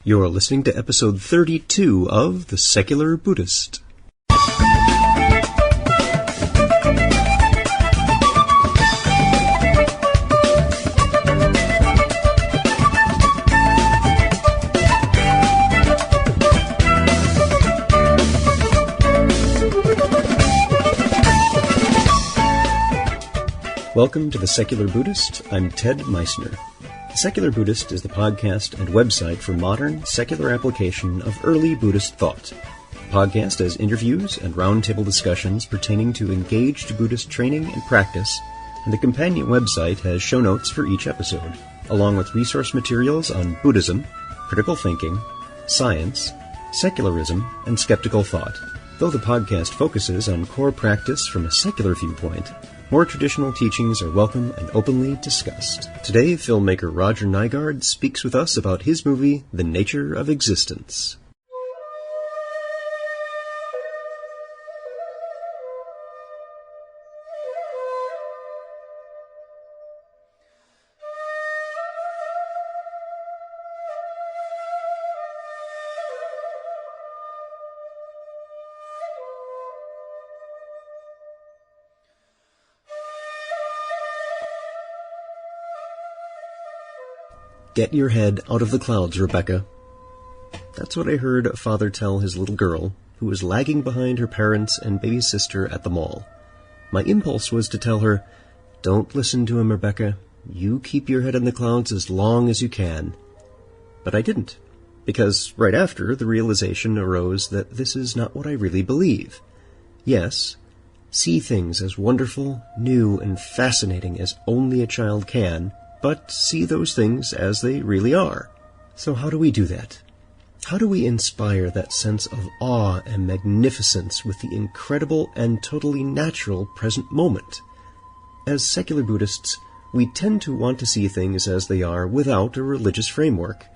You're listening to episode 32 of The Secular Buddhist. Welcome to The Secular Buddhist. I'm Ted Meissner. The Secular Buddhist is the podcast and website for modern, secular application of early Buddhist thought. The podcast has interviews and roundtable discussions pertaining to engaged Buddhist training and practice, and the companion website has show notes for each episode, along with resource materials on Buddhism, critical thinking, science, secularism, and skeptical thought. Though the podcast focuses on core practice from a secular viewpoint, more traditional teachings are welcome and openly discussed. Today, filmmaker Roger Nygard speaks with us about his movie, The Nature of Existence. Get your head out of the clouds, Rebecca. That's what I heard a father tell his little girl, who was lagging behind her parents and baby sister at the mall. My impulse was to tell her, "Don't listen to him, Rebecca. You keep your head in the clouds as long as you can." But I didn't, because right after, the realization arose that this is not what I really believe. Yes, see things as wonderful, new, and fascinating as only a child can, but see those things as they really are. So how do we do that? How do we inspire that sense of awe and magnificence with the incredible and totally natural present moment? As secular Buddhists, we tend to want to see things as they are without a religious framework.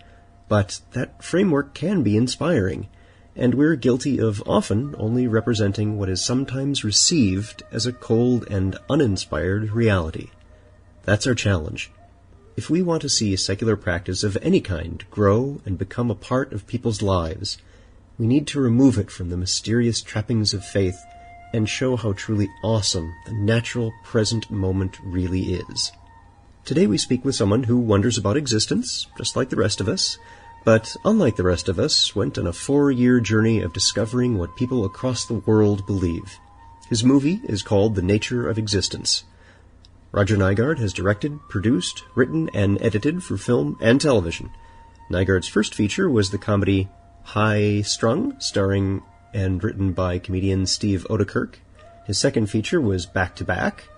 But that framework can be inspiring, and we're guilty of often only representing what is sometimes received as a cold and uninspired reality. That's our challenge. If we want to see secular practice of any kind grow and become a part of people's lives, we need to remove it from the mysterious trappings of faith and show how truly awesome the natural present moment really is. Today we speak with someone who wonders about existence, just like the rest of us, but unlike the rest of us, went on a 4-year journey of discovering what people across the world believe. His movie is called The Nature of Existence. Roger Nygard has directed, produced, written, and edited for film and television. Nygard's first feature was the comedy High Strung, starring and written by comedian Steve Odekirk. His second feature was Back to Back,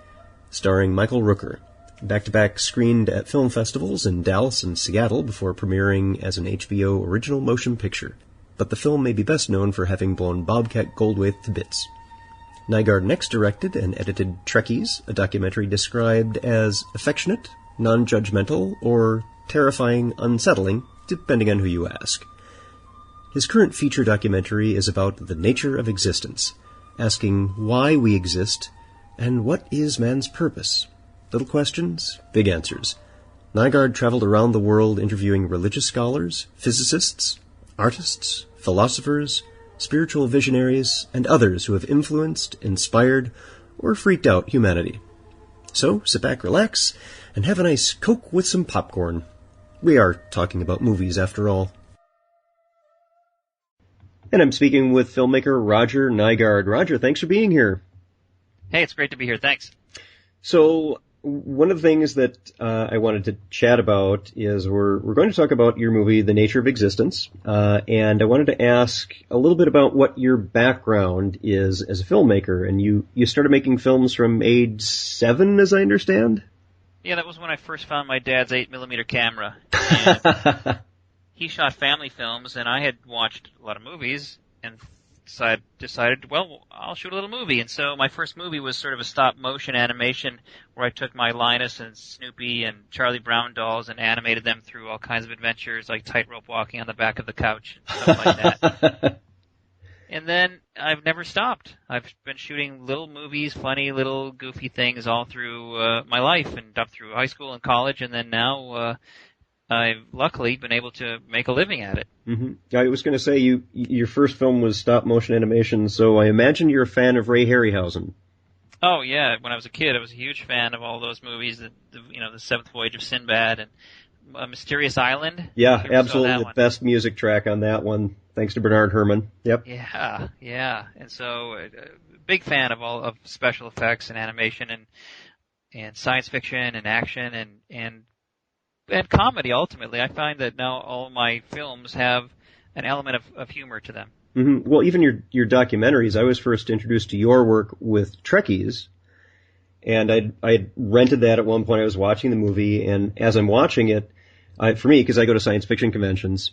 starring Michael Rooker. Back to Back screened at film festivals in Dallas and Seattle before premiering as an HBO original motion picture, but the film may be best known for having blown Bobcat Goldthwait to bits. Nygard next directed and edited Trekkies, a documentary described as affectionate, non-judgmental, or terrifying, unsettling, depending on who you ask. His current feature documentary is about the nature of existence, asking why we exist and what is man's purpose. Little questions, big answers. Nygard traveled around the world interviewing religious scholars, physicists, artists, philosophers, spiritual visionaries, and others who have influenced, inspired, or freaked out humanity. So, sit back, relax, and have a nice Coke with some popcorn. We are talking about movies, after all. And I'm speaking with filmmaker Roger Nygard. Roger, thanks for being here. Hey, it's great to be here. Thanks. So, one of the things that I wanted to chat about is we're going to talk about your movie, The Nature of Existence, and I wanted to ask a little bit about what your background is as a filmmaker. And you started making films from age 7, as I understand? Yeah, that was when I first found my dad's 8mm camera. And he shot family films, and I had watched a lot of movies, and so I decided, well, I'll shoot a little movie. And so my first movie was sort of a stop-motion animation where I took my Linus and Snoopy and Charlie Brown dolls and animated them through all kinds of adventures, like tightrope walking on the back of the couch and stuff like that. And then I've never stopped. I've been shooting little movies, funny little goofy things all through my life and up through high school and college, and then now I've luckily been able to make a living at it. Mm-hmm. I was going to say your first film was stop motion animation, so I imagine you're a fan of Ray Harryhausen. Oh yeah, when I was a kid, I was a huge fan of all those movies. The Seventh Voyage of Sinbad and Mysterious Island. Yeah, absolutely the best music track on that one, thanks to Bernard Herrmann. Yep. Yeah. And so, big fan of all of special effects and animation and science fiction and action and comedy. Ultimately, I find that now all my films have an element of humor to them. Mm-hmm. Well, even your documentaries. I was first introduced to your work with Trekkies, and I rented that at one point. I was watching the movie, and as I'm watching it, for me, because I go to science fiction conventions,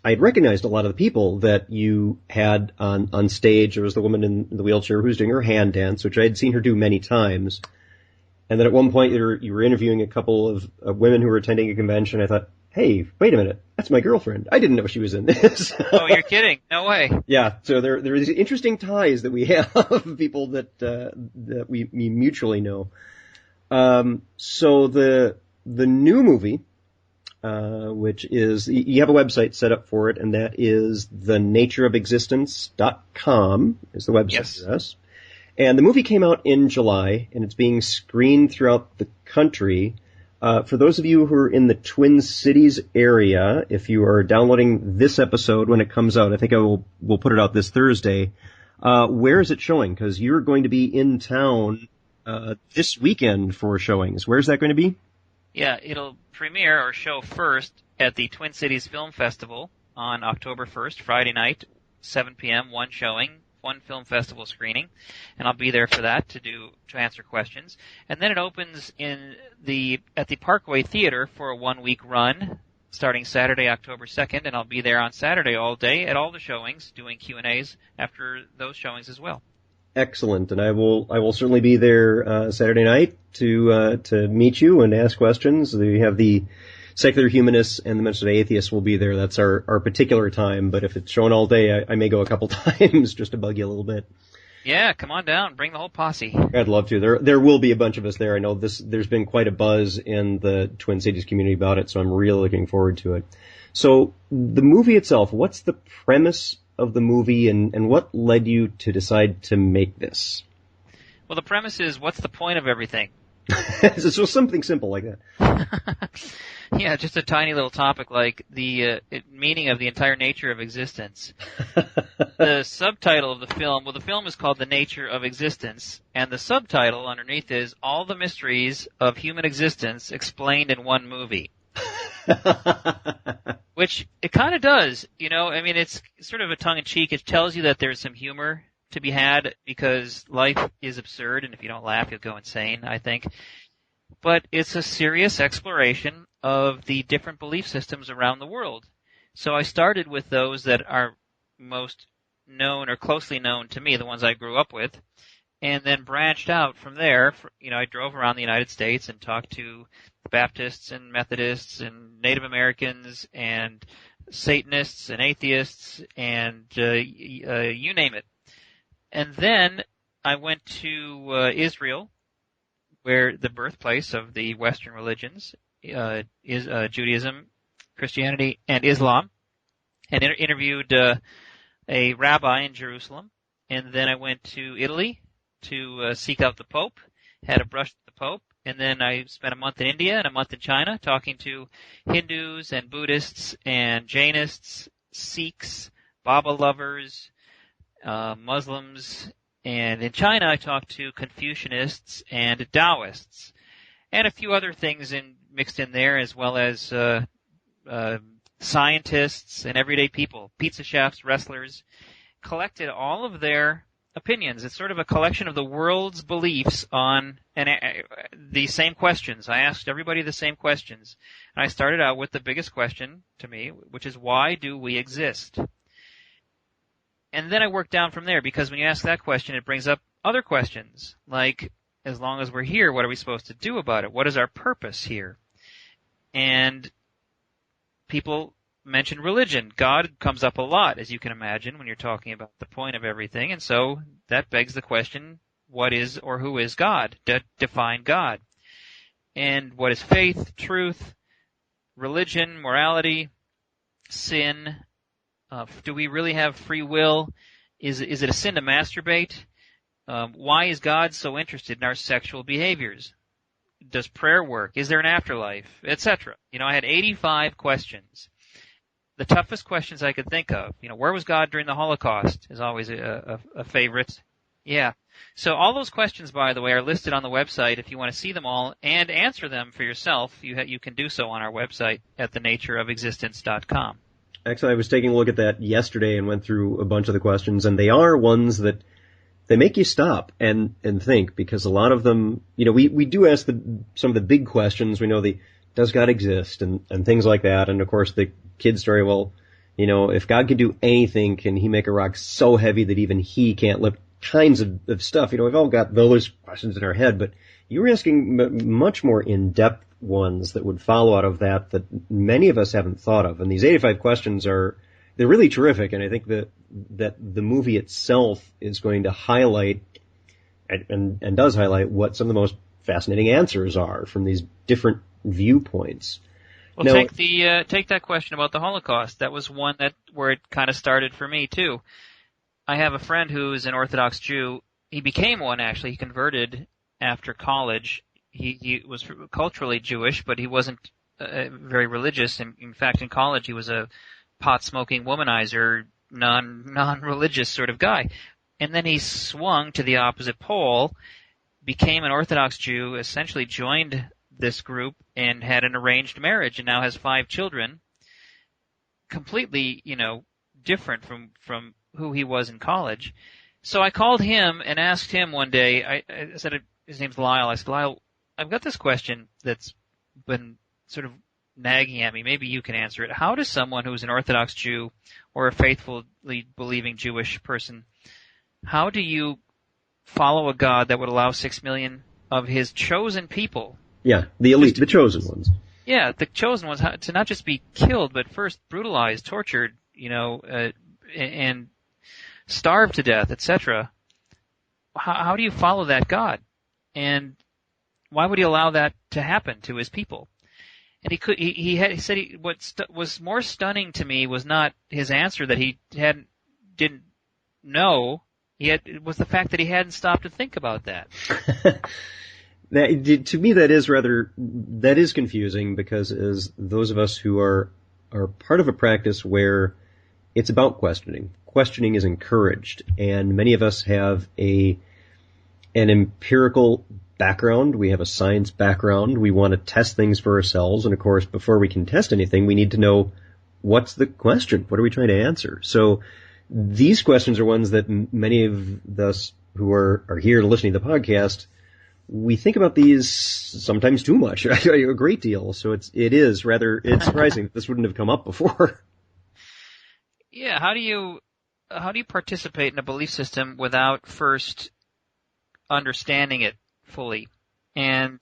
I had recognized a lot of the people that you had on stage. There was the woman in the wheelchair who was doing her hand dance, which I had seen her do many times. And then at one point you were interviewing a couple of women who were attending a convention. I thought, hey, wait a minute, that's my girlfriend. I didn't know she was in this. Oh, you're kidding? No way. Yeah, so there are these interesting ties that we have of people that we mutually know. So the new movie, which is, you have a website set up for it, and that is thenatureofexistence.com is the website address. And the movie came out in July, and it's being screened throughout the country. For those of you who are in the Twin Cities area, if you are downloading this episode when it comes out, I think we'll put it out this Thursday. Where is it showing? Because you're going to be in town this weekend for showings. Where's that going to be? Yeah, it'll premiere or show first at the Twin Cities Film Festival on October 1st, Friday night, 7 p.m., one showing. One film festival screening, and I'll be there for that to answer questions. And then it opens at the Parkway Theater for a 1-week run, starting Saturday, October 2nd, and I'll be there on Saturday all day at all the showings, doing Q&As after those showings as well. Excellent, and I will certainly be there Saturday night to meet you and ask questions. We have the Secular Humanists and the Minister of Atheists will be there. That's our particular time, but if it's shown all day, I may go a couple times just to bug you a little bit. Yeah, come on down. Bring the whole posse. I'd love to. There will be a bunch of us there. I know there's been quite a buzz in the Twin Cities community about it, so I'm really looking forward to it. So the movie itself, what's the premise of the movie, and what led you to decide to make this? Well, the premise is, what's the point of everything? So something simple like that. Yeah, just a tiny little topic like the meaning of the entire nature of existence. The subtitle of the film, the film is called The Nature of Existence, and the subtitle underneath is All the Mysteries of Human Existence Explained in One Movie. Which it kind of does, I mean, it's sort of a tongue-in-cheek. It tells you that there's some humor to be had because life is absurd, and if you don't laugh, you'll go insane, I think. But it's a serious exploration of the different belief systems around the world. So I started with those that are most known or closely known to me, the ones I grew up with, and then branched out from there. I drove around the United States and talked to Baptists and Methodists and Native Americans and Satanists and atheists and you name it. And then I went to Israel, where the birthplace of the Western religions is Judaism, Christianity, and Islam, and interviewed a rabbi in Jerusalem. And then I went to Italy to seek out the Pope, had a brush with the Pope, and then I spent a month in India and a month in China talking to Hindus and Buddhists and Jainists, Sikhs, Baba lovers, Muslims, and in China I talked to Confucianists and Taoists, and a few other things mixed in there, as well as scientists and everyday people, pizza chefs, wrestlers, collected all of their opinions. It's sort of a collection of the world's beliefs on the same questions. I asked everybody the same questions, and I started out with the biggest question to me, which is, why do we exist? And then I worked down from there, because when you ask that question, it brings up other questions, like, as long as we're here, what are we supposed to do about it? What is our purpose here? And people mention religion. God comes up a lot, as you can imagine, when you're talking about the point of everything, and so that begs the question, what is or who is God? Define God. And what is faith, truth, religion, morality, sin? Do we really have free will? Is it a sin to masturbate? Why is God so interested in our sexual behaviors? Does prayer work? Is there an afterlife? Etc. I had 85 questions. The toughest questions I could think of. Where was God during the Holocaust is always a favorite. Yeah. So all those questions, by the way, are listed on the website. If you want to see them all and answer them for yourself, you can do so on our website at thenatureofexistence.com. Actually, I was taking a look at that yesterday and went through a bunch of the questions, and they are ones that they make you stop and think, because a lot of them, we do ask some of the big questions. We know does God exist and things like that. And of course the kid story, well, if God can do anything, can he make a rock so heavy that even he can't lift kinds of stuff? We've all got those questions in our head, but you were asking much more in-depth ones that would follow out of that many of us haven't thought of. And these 85 questions they're really terrific, and I think that the movie itself is going to highlight and does highlight what some of the most fascinating answers are from these different viewpoints. Well, now, take that question about the Holocaust. That was one where it kind of started for me too. I have a friend who is an Orthodox Jew. He became one, actually. He converted after college. He was culturally Jewish, but he wasn't very religious. In fact, in college, he was a pot-smoking womanizer, non-religious sort of guy. And then he swung to the opposite pole, became an Orthodox Jew, essentially joined this group, and had an arranged marriage, and now has 5 children, completely, different from who he was in college. So I called him and asked him one day, I said, his name's Lyle, I said, Lyle, I've got this question that's been sort of nagging at me. Maybe you can answer it. How does someone who's an Orthodox Jew or a faithfully believing Jewish person, how do you follow a God that would allow 6 million of his chosen people? Yeah, the elite, the chosen ones. Yeah, the chosen ones to not just be killed, but first brutalized, tortured, and starved to death, etc. How do you follow that God? And why would he allow that to happen to his people? And he said what was more stunning to me was not his answer that he didn't know. It was the fact that he hadn't stopped to think about that. To me, that is confusing, because as those of us who are part of a practice where it's about questioning is encouraged, and many of us have an empirical background, we have a science background, we want to test things for ourselves, and of course, before we can test anything, we need to know what's the question, what are we trying to answer? So these questions are ones that many of us who are here listening to the podcast, we think about these sometimes too much, a great deal. So it's surprising that this wouldn't have come up before. Yeah, how do you participate in a belief system without first understanding it fully? And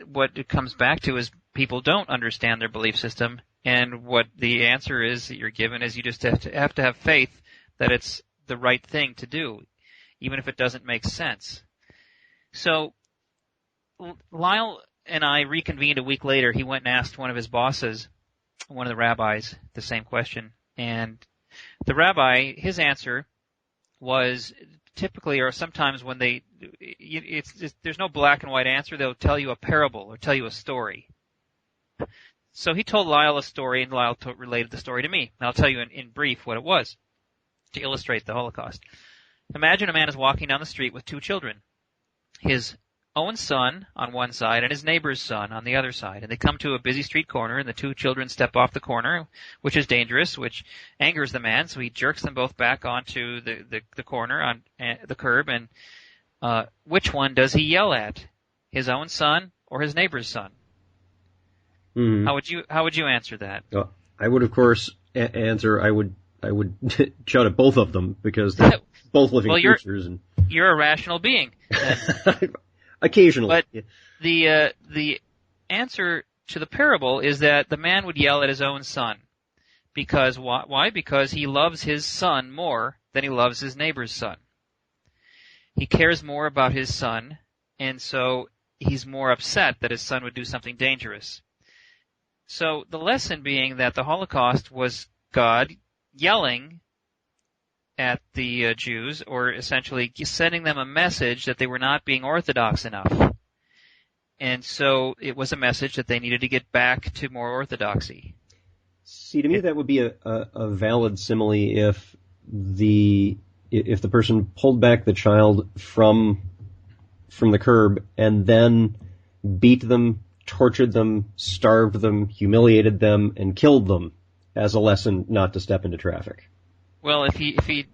what it comes back to is people don't understand their belief system, and what the answer is that you're given is you just have to have faith that it's the right thing to do, even if it doesn't make sense. So Lyle and I reconvened a week later. He went and asked one of his bosses, one of the rabbis, the same question. And the rabbi, his answer was typically, or sometimes when there's no black and white answer, they'll tell you a parable or tell you a story. So he told Lyle a story, and Lyle related the story to me. And I'll tell you in brief what it was to illustrate the Holocaust. Imagine a man is walking down the street with 2 children. His own son on one side and his neighbor's son on the other side. And they come to a busy street corner, and the 2 children step off the corner, which is dangerous, which angers the man. So he jerks them both back onto the corner on the curb. And which one does he yell at? His own son or his neighbor's son? Mm-hmm. How would you answer that? I would, of course, answer. I would shout at both of them, because they're both living creatures. You're a rational being. Occasionally. But the answer to the parable is that the man would yell at his own son. Because why? Because he loves his son more than he loves his neighbor's son. He cares more about his son, and so he's more upset that his son would do something dangerous. So the lesson being that the Holocaust was God yelling at the Jews, or essentially sending them a message that they were not being orthodox enough. And so it was a message that they needed to get back to more orthodoxy. See, to me that would be a valid simile if the person pulled back the child from the curb and then beat them, tortured them, starved them, humiliated them, and killed them as a lesson not to step into traffic. Well, if he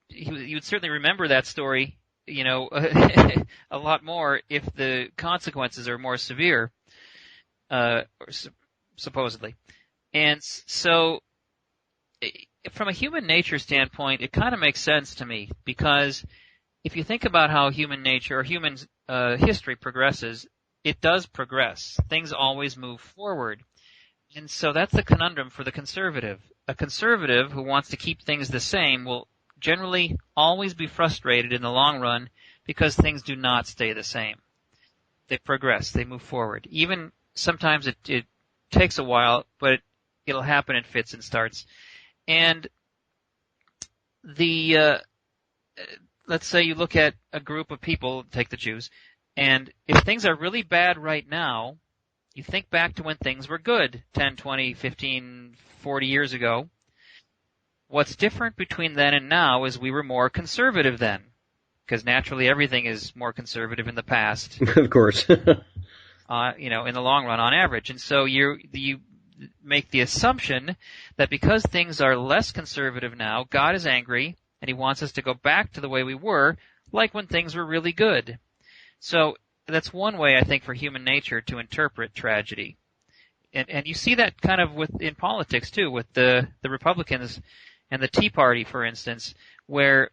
you would certainly remember that story, a lot more if the consequences are more severe, supposedly. And so, from a human nature standpoint, it kind of makes sense to me, because if you think about how human nature or human history progresses, it does progress. Things always move forward. And so that's the conundrum for the conservative. A conservative who wants to keep things the same will generally always be frustrated in the long run because things do not stay the same. They progress. They move forward. Even sometimes it takes a while, but it'll happen in fits and starts. And let's say you look at a group of people, take the Jews, and if things are really bad right now, you think back to when things were good 10, 20, 15, 40 years ago. What's different between then and now is we were more conservative then, because naturally everything is more conservative in the past. Of course. In the long run on average. And so you make the assumption that because things are less conservative now, God is angry and he wants us to go back to the way we were, like when things were really good. So that's one way, I think, for human nature to interpret tragedy. And you see that kind of in politics too, with the Republicans and the Tea Party, for instance, where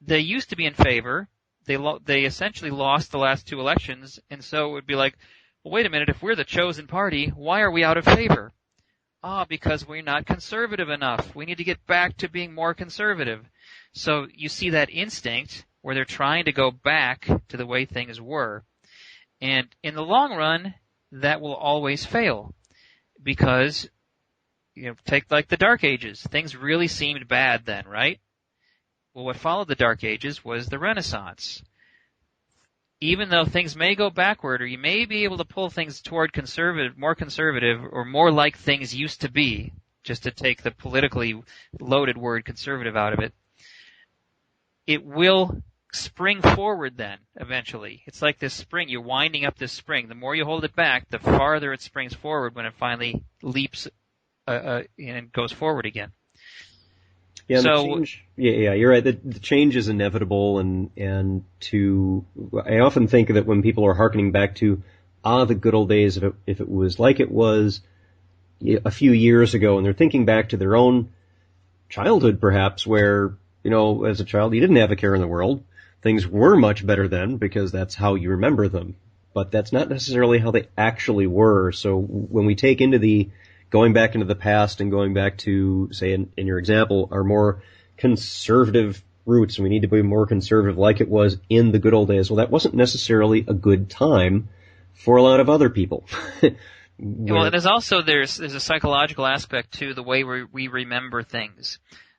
they used to be in favor. They essentially lost the last two elections, and so it would be like, well, wait a minute, if we're the chosen party, why are we out of favor? Because we're not conservative enough. We need to get back to being more conservative. So you see that instinct where they're trying to go back to the way things were. And in the long run, that will always fail. Because, take like the Dark Ages. Things really seemed bad then, right? Well, what followed the Dark Ages was the Renaissance. Even though things may go backward, or you may be able to pull things toward more conservative, or more like things used to be, just to take the politically loaded word conservative out of it, it will spring forward then, eventually. It's like this spring. You're winding up this spring. The more you hold it back, the farther it springs forward when it finally leaps and goes forward again. Yeah, you're right. The change is inevitable, and I often think that when people are hearkening back to the good old days, if it was like it was a few years ago, and they're thinking back to their own childhood, perhaps, where as a child you didn't have a care in the world. Things were much better then because that's how you remember them, but that's not necessarily how they actually were. So when we take into going back into the past and going back to, say, in your example, our more conservative roots, and we need to be more conservative like it was in the good old days. Well, that wasn't necessarily a good time for a lot of other people. Well, and there's a psychological aspect to the way we remember things.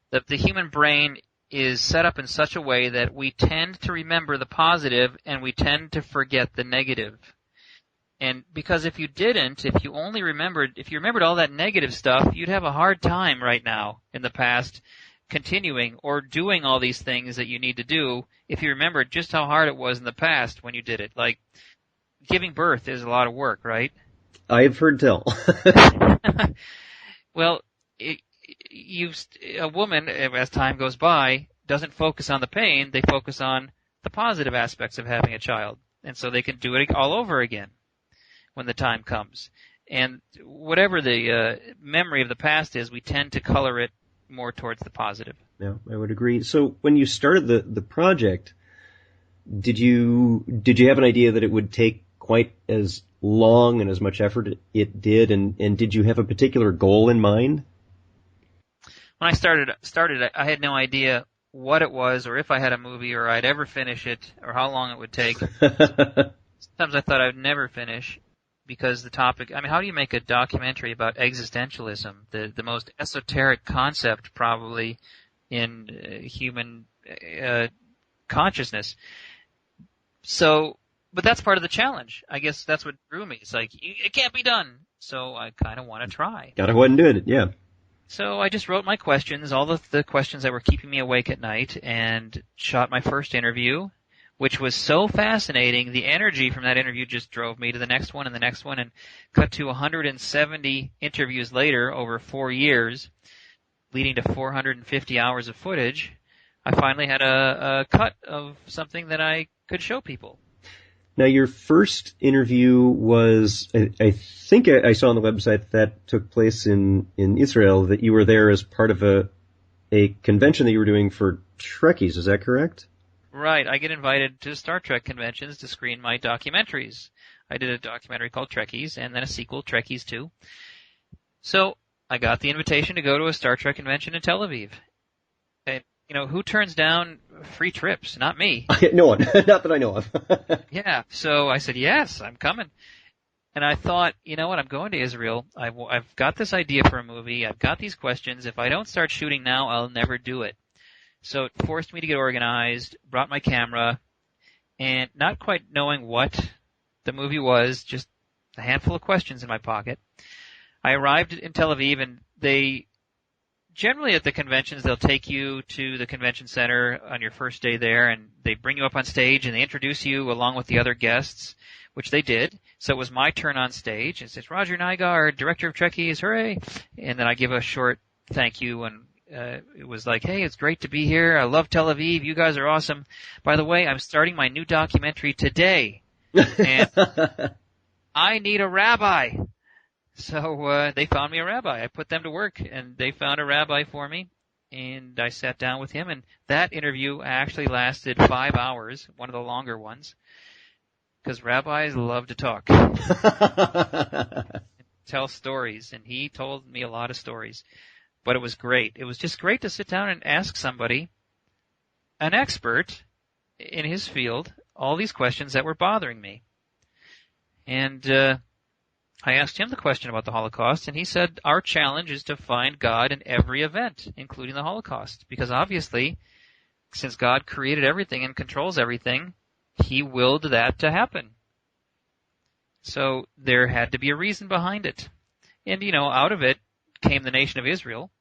The human brain is set up in such a way that we tend to remember the positive and we tend to forget the negative. And because if you remembered all that negative stuff, you'd have a hard time right now in the past continuing or doing all these things that you need to do if you remembered just how hard it was in the past when you did it. Like, giving birth is a lot of work, right? I've heard tell. Well, a woman, as time goes by, doesn't focus on the pain. They focus on the positive aspects of having a child. And so they can do it all over again when the time comes. And whatever the memory of the past is, we tend to color it more towards the positive. Yeah, I would agree. So when you started the project, did you have an idea that it would take quite as long and as much effort it did, and did you have a particular goal in mind? When I started, I had no idea what it was, or if I had a movie, or I'd ever finish it, or how long it would take. Sometimes I thought I'd never finish. because the topic, I mean, how do you make a documentary about existentialism, the most esoteric concept probably in human consciousness? So, but that's part of the challenge. I guess that's what drew me. It's like, it can't be done. So I kind of want to try. Gotta go ahead and do it, yeah. So I just wrote my questions, all the questions that were keeping me awake at night, and shot my first interview, which was so fascinating. The energy from that interview just drove me to the next one and the next one, and cut to 170 interviews later over 4 years, leading to 450 hours of footage. I finally had a cut of something that I could show people. Now, your first interview was, I think I saw on the website that took place in Israel, that you were there as part of a convention that you were doing for Trekkies. Is that correct? Right. I get invited to Star Trek conventions to screen my documentaries. I did a documentary called Trekkies, and then a sequel, Trekkies 2. So I got the invitation to go to a Star Trek convention in Tel Aviv. And, who turns down free trips? Not me. No one. Not that I know of. Yeah. So I said, yes, I'm coming. And I thought, you know what, I'm going to Israel. I've got this idea for a movie. I've got these questions. If I don't start shooting now, I'll never do it. So it forced me to get organized, brought my camera, and not quite knowing what the movie was, just a handful of questions in my pocket. I arrived in Tel Aviv, and they generally at the conventions, they'll take you to the convention center on your first day there, and they bring you up on stage, and they introduce you along with the other guests, which they did. So it was my turn on stage. It says, Roger Nygard, director of Trekkies, hooray! And then I give a short thank you, and it was like, hey, it's great to be here. I love Tel Aviv. You guys are awesome. By the way, I'm starting my new documentary today, and I need a rabbi. So they found me a rabbi. I put them to work, and they found a rabbi for me, and I sat down with him. And that interview actually lasted 5 hours, one of the longer ones, because rabbis love to talk, tell stories, and he told me a lot of stories. But it was great. It was just great to sit down and ask somebody, an expert in his field, all these questions that were bothering me. And I asked him the question about the Holocaust, and he said, our challenge is to find God in every event, including the Holocaust. Because obviously, since God created everything and controls everything, he willed that to happen. So there had to be a reason behind it. And, out of it came the nation of Israel,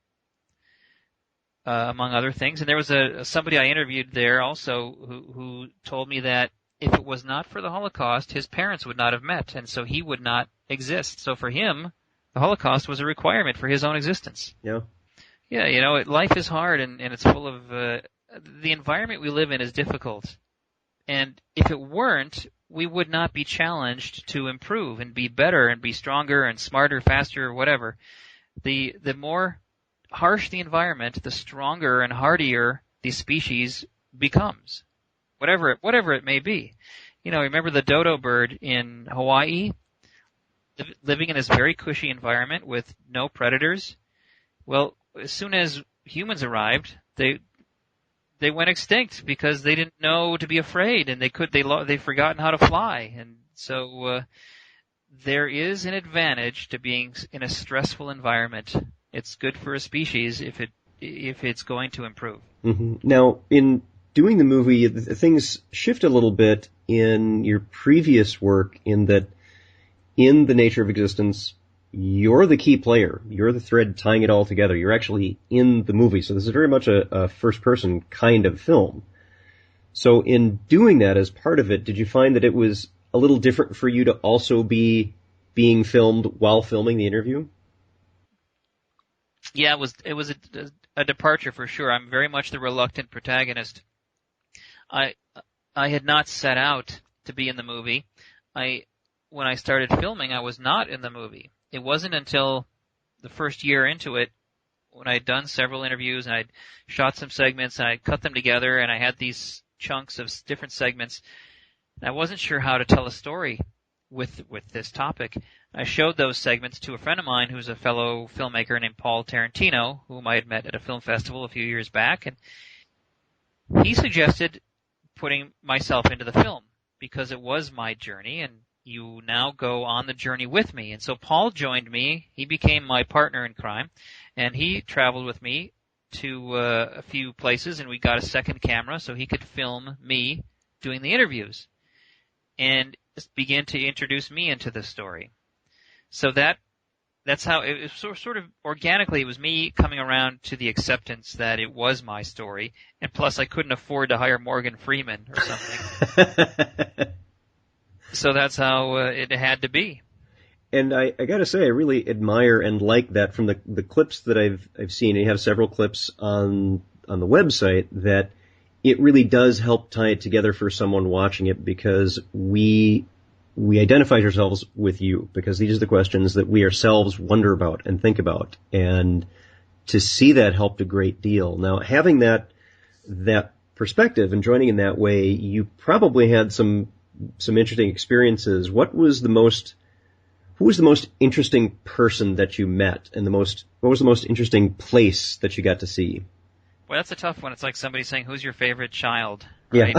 among other things. And there was somebody I interviewed there also who told me that if it was not for the Holocaust, his parents would not have met, and so he would not exist. So for him, the Holocaust was a requirement for his own existence. Yeah. Yeah, life is hard, and it's full of the environment we live in is difficult. And if it weren't, we would not be challenged to improve and be better and be stronger and smarter, faster, whatever. The more harsh the environment, the stronger and hardier the species becomes, whatever it may be. Remember the dodo bird in Hawaii, living in this very cushy environment with no predators? Well, as soon as humans arrived, they went extinct because they didn't know to be afraid, and they'd forgotten how to fly. And so there is an advantage to being in a stressful environment. It's good for a species if it's going to improve. Mm-hmm. Now, in doing the movie, things shift a little bit in your previous work, in that in The Nature of Existence, you're the key player. You're the thread tying it all together. You're actually in the movie. So this is very much a first-person kind of film. So in doing that as part of it, did you find that it was a little different for you to also be being filmed while filming the interview? Yeah, it was a departure for sure. I'm very much the reluctant protagonist. I had not set out to be in the movie. When I started filming, I was not in the movie. It wasn't until the first year into it, when I'd done several interviews and I'd shot some segments and I'd cut them together and I had these chunks of different segments, and I wasn't sure how to tell a story with this topic. I showed those segments to a friend of mine who's a fellow filmmaker named Paul Tarantino, whom I had met at a film festival a few years back, and he suggested putting myself into the film because it was my journey, and you now go on the journey with me. And so Paul joined me. He became my partner in crime, and he traveled with me to a few places, and we got a second camera so he could film me doing the interviews and begin to introduce me into the story. So that's how it was sort of organically. It was me coming around to the acceptance that it was my story, and plus I couldn't afford to hire Morgan Freeman or something. So that's how it had to be. And I got to say, I really admire and like that from the clips that I've seen. And you have several clips on the website that it really does help tie it together for someone watching it, because we identify ourselves with you, because these are the questions that we ourselves wonder about and think about. And to see that helped a great deal. Now, having that perspective and joining in that way, you probably had some interesting experiences. Who was the most interesting person that you met, and what was the most interesting place that you got to see? Well, that's a tough one. It's like somebody saying, "Who's your favorite child?" Right?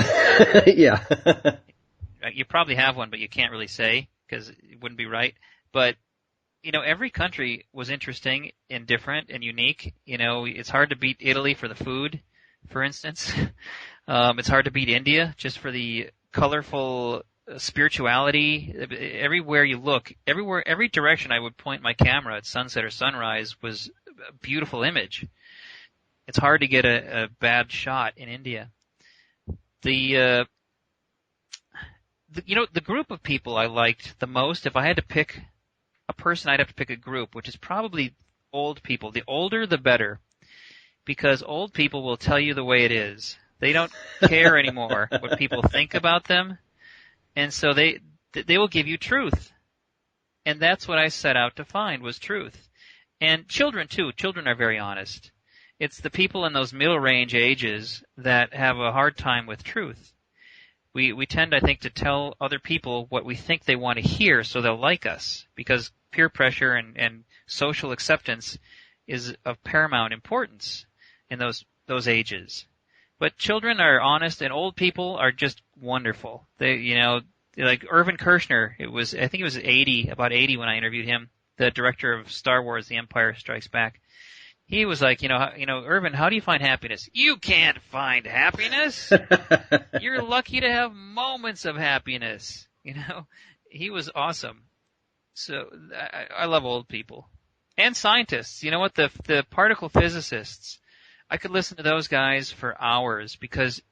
Yeah. Yeah. You probably have one, but you can't really say because it wouldn't be right. But, every country was interesting and different and unique. It's hard to beat Italy for the food, for instance. It's hard to beat India just for the colorful spirituality. Everywhere you look, every direction I would point my camera at sunset or sunrise was a beautiful image. It's hard to get a bad shot in India. The group of people I liked the most, if I had to pick a person, I'd have to pick a group, which is probably old people. The older, the better, because old people will tell you the way it is. They don't care anymore what people think about them, and so they will give you truth. And that's what I set out to find, was truth. And children, too. Children are very honest. It's the people in those middle range ages that have a hard time with truth. We tend, I think, to tell other people what we think they want to hear so they'll like us, because peer pressure and social acceptance is of paramount importance in those ages. But children are honest, and old people are just wonderful. They, like Irvin Kershner, I think it was about 80 when I interviewed him, the director of Star Wars: The Empire Strikes Back. He was like, Irvin, how do you find happiness? You can't find happiness. You're lucky to have moments of happiness. He was awesome. So I love old people. And scientists. You know what? The particle physicists, I could listen to those guys for hours, because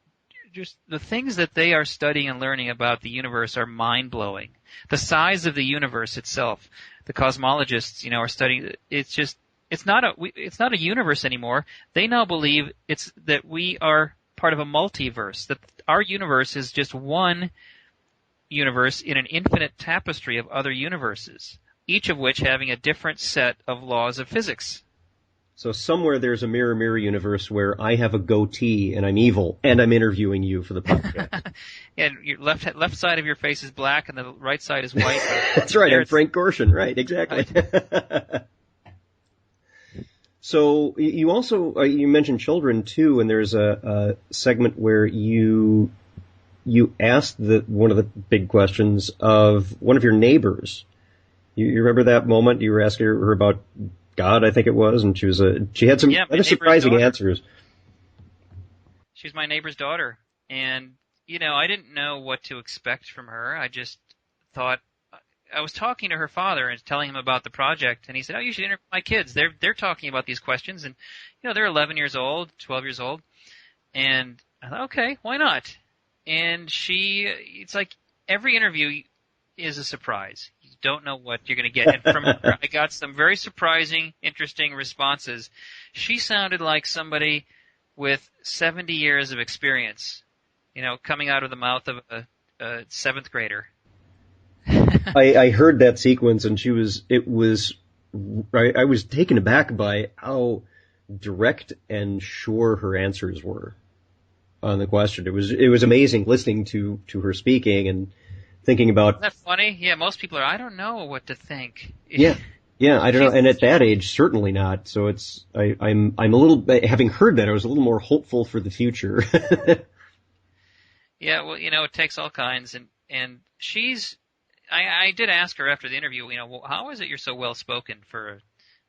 just the things that they are studying and learning about the universe are mind-blowing. The size of the universe itself. The cosmologists, are studying. It's not a universe anymore. They now believe that we are part of a multiverse, that our universe is just one universe in an infinite tapestry of other universes, each of which having a different set of laws of physics. So somewhere there's a mirror, mirror universe where I have a goatee and I'm evil, and I'm interviewing you for the podcast. And your left side of your face is black and the right side is white. That's right. I'm Frank Gorshin. Right. Exactly. So you also you mentioned children too, and there's a segment where you asked one of the big questions of one of your neighbors. You remember that moment? You were asking her about God, I think it was, and she had some rather surprising answers. She was my neighbor's daughter, and I didn't know what to expect from her. I just thought. I was talking to her father and telling him about the project, and he said, "Oh, you should interview my kids. They're talking about these questions, and they're 11 years old, 12 years old." And I thought, okay, why not? And it's like every interview is a surprise. You don't know what you're going to get. And from her, I got some very surprising, interesting responses. She sounded like somebody with 70 years of experience, coming out of the mouth of a seventh grader. I heard that sequence, and I was taken aback by how direct and sure her answers were on the question. It was amazing listening to her speaking and thinking about. Isn't that funny? Yeah, most people are, I don't know what to think. Yeah, I don't know. And at that age, certainly not. So I'm a little, having heard that, I was a little more hopeful for the future. Yeah, well, it takes all kinds, and I did ask her after the interview, well, how is it you're so well spoken for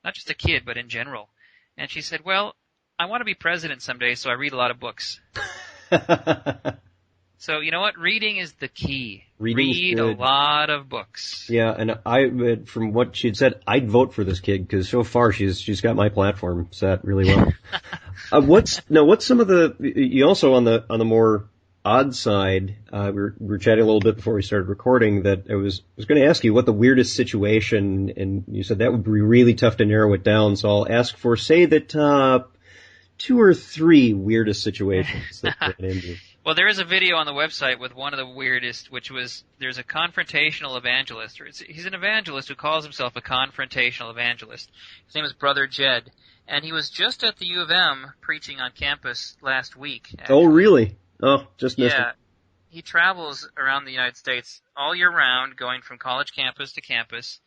not just a kid, but in general? And she said, well, I want to be president someday, so I read a lot of books. So you know what? Reading is the key. Read a lot of books. Yeah, and from what she'd said, I'd vote for this kid because so far she's got my platform set really well. What's some of you also on the more odd side? We were chatting a little bit before we started recording that I was going to ask you what the weirdest situation, and you said that would be really tough to narrow it down. So I'll ask for say the top 2 or 3 weirdest situations that you've been into. Well, there is a video on the website with one of the weirdest, which was there's a confrontational evangelist. He's an evangelist who calls himself a confrontational evangelist. His name is Brother Jed, and he was just at the U of M preaching on campus last week. Actually. Oh, really? Oh, just missed it. Yeah. He travels around the United States all year round, going from college campus to campus,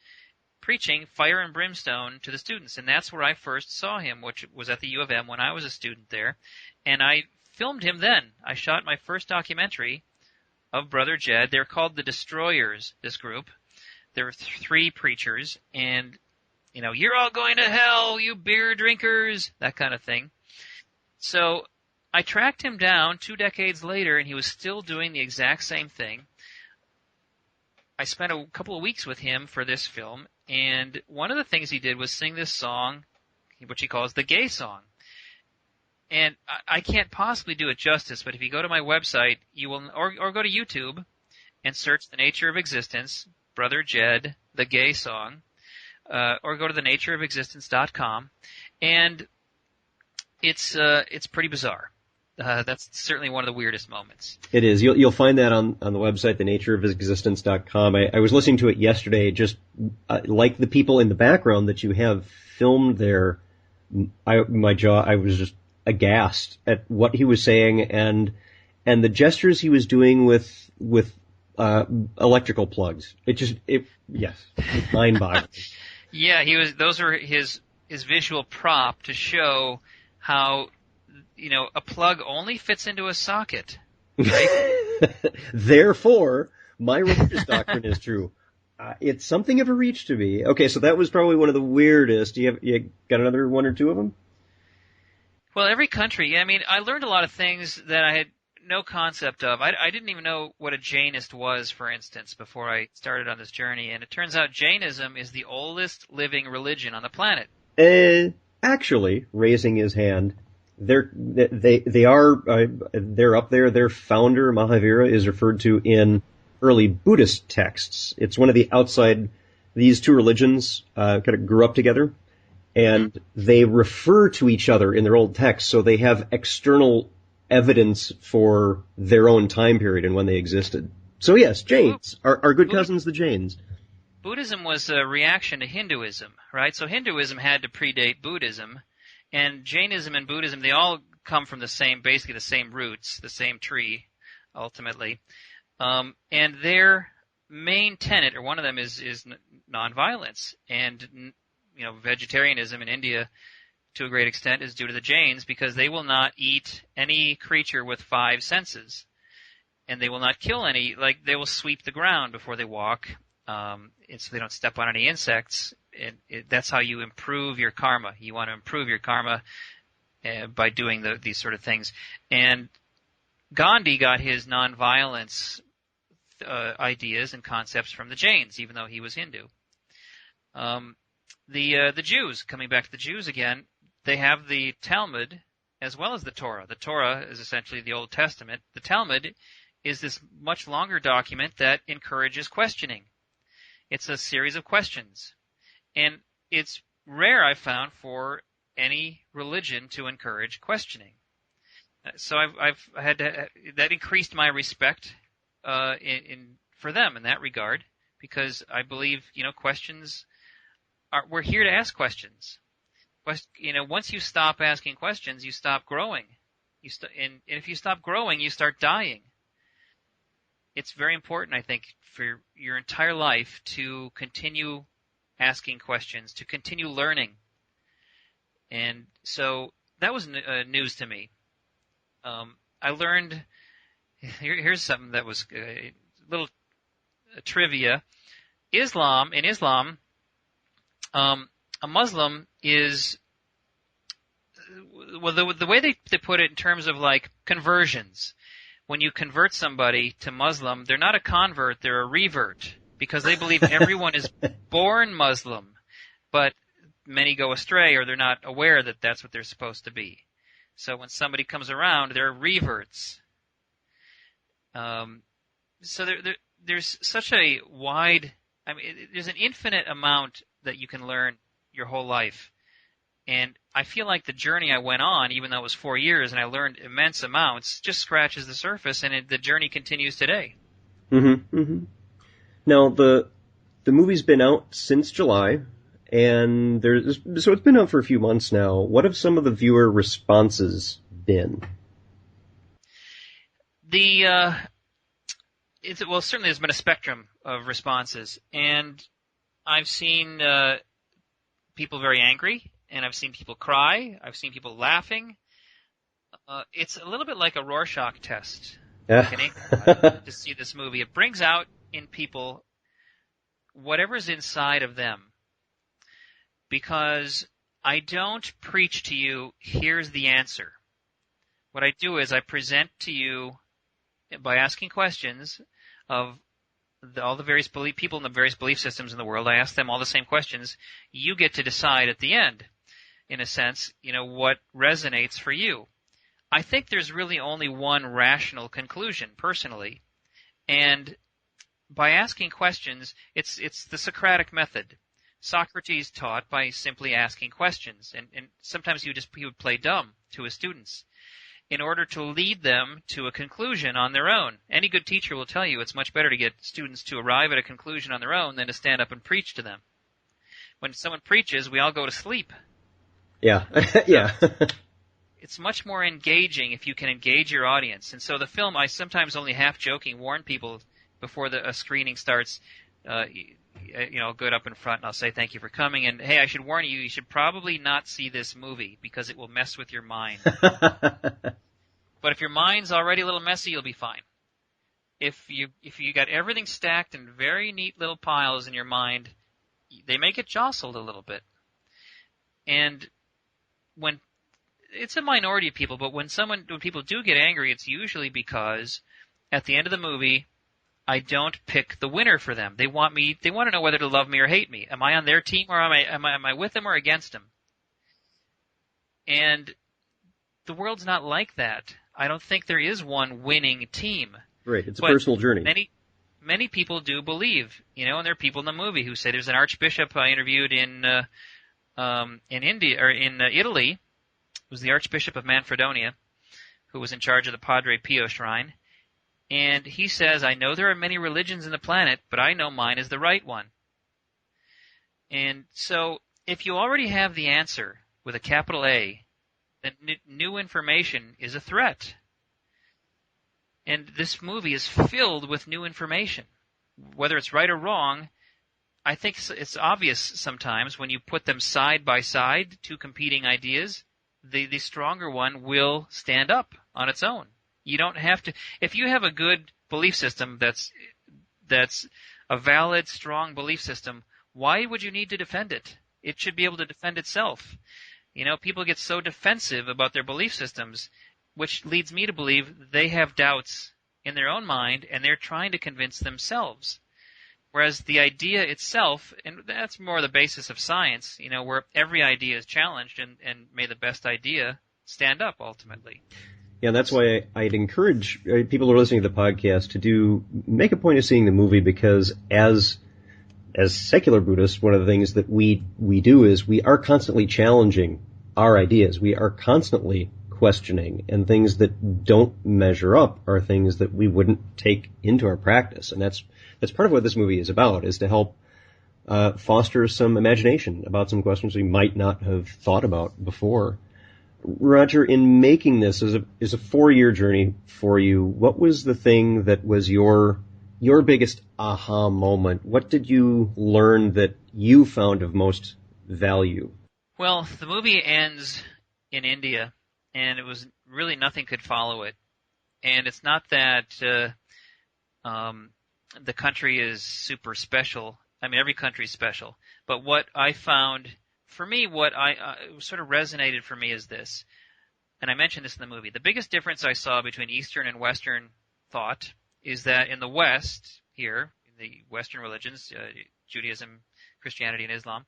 preaching fire and brimstone to the students. And that's where I first saw him, which was at the U of M when I was a student there. And I filmed him then. I shot my first documentary of Brother Jed. They're called the Destroyers, this group. There were 3 preachers, and, you're all going to hell, you beer drinkers, that kind of thing. So I tracked him down 2 decades later, and he was still doing the exact same thing. I spent a couple of weeks with him for this film, and one of the things he did was sing this song, which he calls the gay song. And I can't possibly do it justice, but if you go to my website, you will, or go to YouTube and search The Nature of Existence, Brother Jed, the gay song, or go to thenatureofexistence.com, and it's pretty bizarre. That's certainly one of the weirdest moments. It is. You'll find that on the website, thenatureofexistence.com. I was listening to it yesterday, just like the people in the background that you have filmed there. I was just aghast at what he was saying and the gestures he was doing with electrical plugs. Yes, mind-boggling. Yeah, those are his visual prop to show how, a plug only fits into a socket. Right? Therefore, my religious doctrine is true. It's something of a reach to me. Okay, so that was probably one of the weirdest. You got another 1 or 2 of them? Well, every country, I learned a lot of things that I had no concept of. I didn't even know what a Jainist was, for instance, before I started on this journey. And it turns out Jainism is the oldest living religion on the planet. Actually, raising his hand, they're up there. Their founder, Mahavira, is referred to in early Buddhist texts. It's one of the outside, these 2 religions kind of grew up together. And they refer to each other in their old texts, so they have external evidence for their own time period and when they existed. So yes, Jains, our good cousins, the Jains. Buddhism was a reaction to Hinduism, right? So Hinduism had to predate Buddhism, and Jainism and Buddhism, they all come from basically the same roots, the same tree, ultimately. And their main tenet, or one of them, is nonviolence. And vegetarianism in India, to a great extent, is due to the Jains because they will not eat any creature with 5 senses. And they will not kill any, they will sweep the ground before they walk, so they don't step on any insects. That's how you improve your karma. You want to improve your karma by doing these sort of things. And Gandhi got his nonviolence ideas and concepts from the Jains, even though he was Hindu. The Jews, coming back to the Jews again, they have the Talmud as well as the Torah. The Torah is essentially the Old Testament. The Talmud is this much longer document that encourages questioning. It's a series of questions. And it's rare, I've found, for any religion to encourage questioning. So I've had to, that increased my respect for them in that regard, because I believe, questions we're here to ask questions. Once you stop asking questions, you stop growing. And if you stop growing, you start dying. It's very important, I think, for your entire life to continue asking questions, to continue learning. And so that was news to me. I learned, here's something that was a little trivia. In Islam, a Muslim is, well, the way they put it in terms of like conversions. When you convert somebody to Muslim, they're not a convert, they're a revert, because they believe everyone is born Muslim, but many go astray or they're not aware that that's what they're supposed to be. So when somebody comes around, they're reverts. So there's such a wide, I mean, there's an infinite amount that you can learn your whole life. And I feel like the journey I went on, even though it was 4 years and I learned immense amounts, just scratches the surface, and the journey continues today. Mm-hmm. Mm-hmm. Now, the movie's been out since July, and so it's been out for a few months now. What have some of the viewer responses been? Well, certainly there's been a spectrum of responses, and I've seen people very angry, and I've seen people cry. I've seen people laughing. It's a little bit like a Rorschach test. Yeah. To see this movie. It brings out in people whatever's inside of them. Because I don't preach to you, here's the answer. What I do is I present to you, by asking questions of all the various people in the various belief systems in the world, I ask them all the same questions. You get to decide at the end, in a sense, what resonates for you. I think there's really only one rational conclusion, personally. And by asking questions, it's the Socratic method. Socrates taught by simply asking questions. And sometimes he would play dumb to his students in order to lead them to a conclusion on their own. Any good teacher will tell you it's much better to get students to arrive at a conclusion on their own than to stand up and preach to them. When someone preaches, we all go to sleep. Yeah. Yeah. It's much more engaging if you can engage your audience. And so the film, I sometimes only half-joking warn people before a screening starts. I'll go up in front and I'll say thank you for coming. And, hey, I should warn you, you should probably not see this movie because it will mess with your mind. But if your mind's already a little messy, you'll be fine. If you got everything stacked in very neat little piles in your mind, they may get jostled a little bit. And when it's a minority of people, but when people do get angry, it's usually because at the end of the movie, I don't pick the winner for them. They want to know whether to love me or hate me. Am I on their team or am I with them or against them? And the world's not like that. I don't think there is one winning team. Right. It's a personal journey. Many people do believe, and there are people in the movie who say there's an archbishop I interviewed in India or in Italy. It was the Archbishop of Manfredonia, who was in charge of the Padre Pio shrine. And he says, I know there are many religions in the planet, but I know mine is the right one. And so if you already have the answer with a capital A, then new information is a threat. And this movie is filled with new information. Whether it's right or wrong, I think it's obvious sometimes when you put them side by side, two competing ideas, the stronger one will stand up on its own. You don't have to. If you have a good belief system that's a valid, strong belief system, why would you need to defend it? It should be able to defend itself. People get so defensive about their belief systems, which leads me to believe they have doubts in their own mind and they're trying to convince themselves. Whereas the idea itself, and that's more the basis of science, where every idea is challenged and may the best idea stand up ultimately. Yeah, that's why I'd encourage people who are listening to the podcast to make a point of seeing the movie, because as secular Buddhists, one of the things that we do is we are constantly challenging our ideas. We are constantly questioning, and things that don't measure up are things that we wouldn't take into our practice. And that's part of what this movie is about, is to help foster some imagination about some questions we might not have thought about before. Roger, in making this as a 4-year journey for you, what was the thing that was your biggest aha moment? What did you learn that you found of most value? Well, the movie ends in India, and it was really nothing could follow it. And it's not that the country is super special. I mean, every country's special. But what I found, for me, what sort of resonated for me is this, and I mentioned this in the movie. The biggest difference I saw between Eastern and Western thought is that in the West, here, in the Western religions, Judaism, Christianity, and Islam,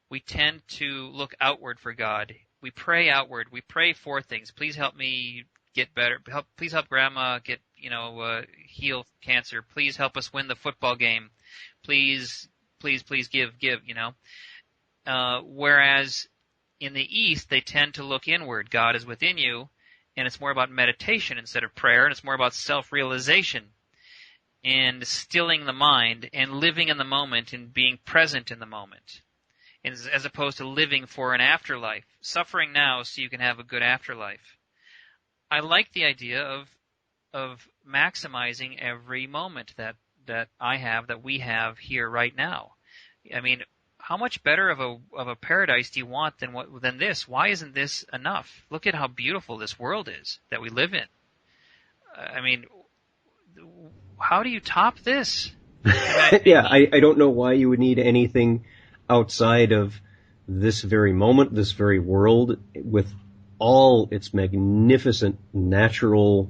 we tend to look outward for God. We pray outward. We pray for things. Please help me get better. Please help Grandma get, heal cancer. Please help us win the football game. Please give. Whereas in the East, they tend to look inward. God is within you, and it's more about meditation instead of prayer, and it's more about self-realization and stilling the mind and living in the moment and being present in the moment, as opposed to living for an afterlife, suffering now so you can have a good afterlife. I like the idea of maximizing every moment that I have, that we have here right now. I mean, how much better of a paradise do you want than this? Why isn't this enough? Look at how beautiful this world is that we live in. I mean, how do you top this? Yeah, I don't know why you would need anything outside of this very moment, this very world, with all its magnificent natural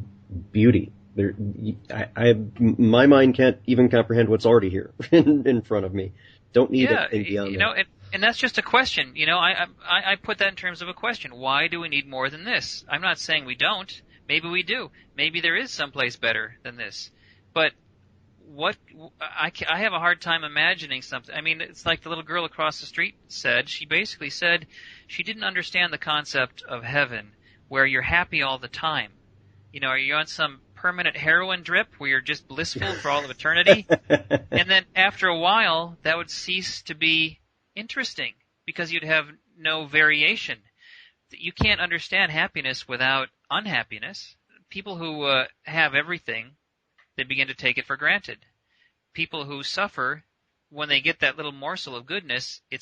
beauty. My mind can't even comprehend what's already here in front of me. Don't need anything beyond that. And that's just a question. I put that in terms of a question. Why do we need more than this? I'm not saying we don't. Maybe we do. Maybe there is someplace better than this. But I have a hard time imagining something. I mean, it's like the little girl across the street said. She basically said she didn't understand the concept of heaven, where you're happy all the time. Are you on some permanent heroin drip where you're just blissful for all of eternity? And then after a while, that would cease to be interesting because you'd have no variation. You can't understand happiness without unhappiness. People who have everything, they begin to take it for granted. People who suffer, when they get that little morsel of goodness, it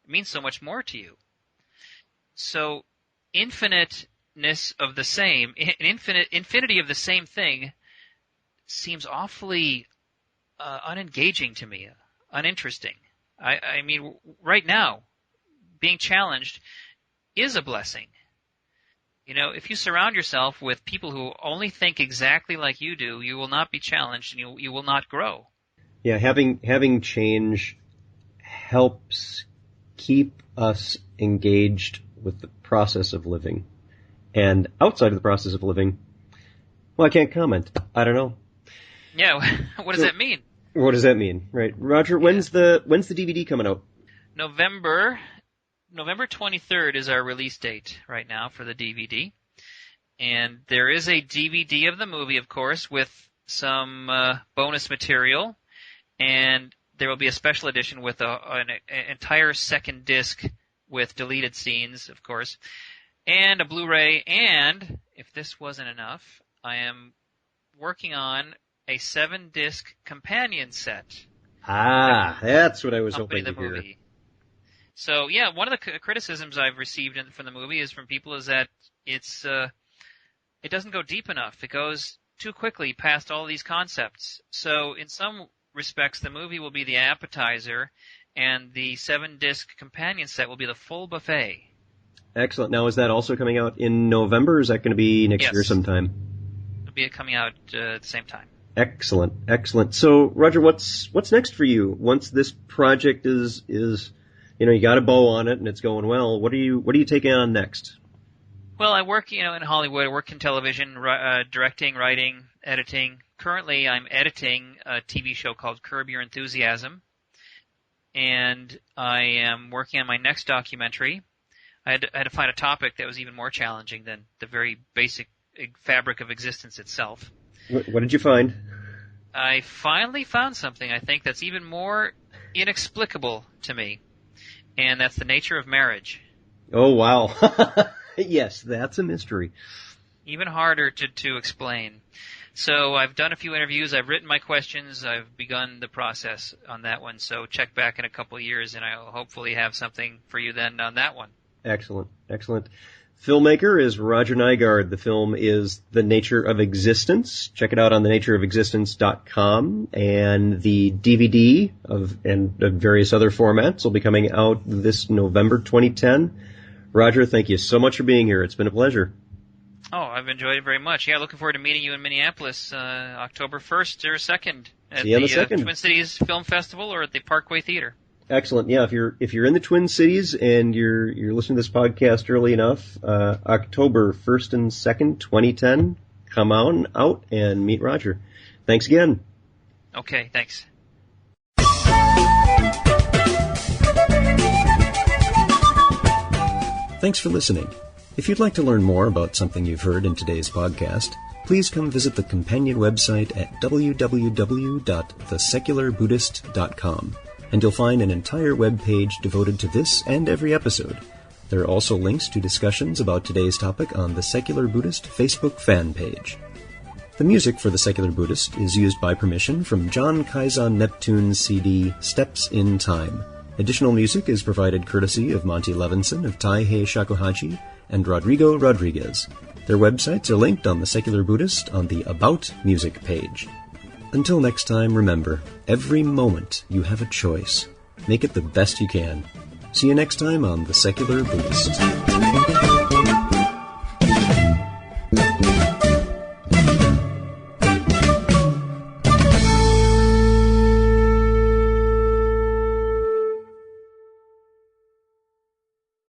means so much more to you. So infiniteness of the same, infinity of the same thing seems awfully unengaging to me, uninteresting. I mean, right now, being challenged is a blessing. If you surround yourself with people who only think exactly like you do, you will not be challenged and you will not grow. Yeah, having change helps keep us engaged with the process of living. And outside of the process of living, well, I can't comment. I don't know. Yeah, what does that mean? What does that mean? Right. Roger, when's the DVD coming out? November 23rd is our release date right now for the DVD. And there is a DVD of the movie, of course, with some bonus material. And there will be a special edition with an entire second disc with deleted scenes, of course, and a Blu-ray. And if this wasn't enough, I am working on a 7-disc companion set. That's what I was hoping to hear. Movie. So yeah, one of the criticisms I've received from the movie is from people is that it doesn't go deep enough. It goes too quickly past all these concepts. So in some respects, the movie will be the appetizer, and the 7-disc companion set will be the full buffet. Excellent. Now, is that also coming out in November, or is that going to be next year sometime? It'll be coming out at the same time. Excellent. So, Roger, what's next for you once this project is you got a bow on it and it's going well? What are you taking on next? Well, I work, in Hollywood. I work in television, directing, writing, editing. Currently, I'm editing a TV show called Curb Your Enthusiasm, and I am working on my next documentary. I had to find a topic that was even more challenging than the very basic fabric of existence itself. What did you find? I finally found something, I think, that's even more inexplicable to me, and that's the nature of marriage. Oh, wow. Yes, that's a mystery. Even harder to explain. So I've done a few interviews. I've written my questions. I've begun the process on that one. So check back in a couple of years, and I'll hopefully have something for you then on that one. Excellent. Filmmaker is Roger Nygard. The film is The Nature of Existence. Check it out on thenatureofexistence.com. And the DVD and various other formats will be coming out this November 2010. Roger, thank you so much for being here. It's been a pleasure. Oh, I've enjoyed it very much. Yeah, looking forward to meeting you in Minneapolis, October 1st or 2nd at the Twin Cities Film Festival or at the Parkway Theater. Excellent. Yeah, if you're in the Twin Cities and you're listening to this podcast early enough, October 1st and 2nd, 2010, come on out and meet Roger. Thanks again. Okay, thanks. Thanks for listening. If you'd like to learn more about something you've heard in today's podcast, please come visit the companion website at www.thesecularbuddhist.com. And you'll find an entire web page devoted to this and every episode. There are also links to discussions about today's topic on the Secular Buddhist Facebook fan page. The music for the Secular Buddhist is used by permission from John Kaizan Neptune's CD, Steps in Time. Additional music is provided courtesy of Monty Levinson of Taihei Shakuhachi and Rodrigo Rodriguez. Their websites are linked on the Secular Buddhist on the About Music page. Until next time, remember, every moment you have a choice. Make it the best you can. See you next time on The Secular Buddhist.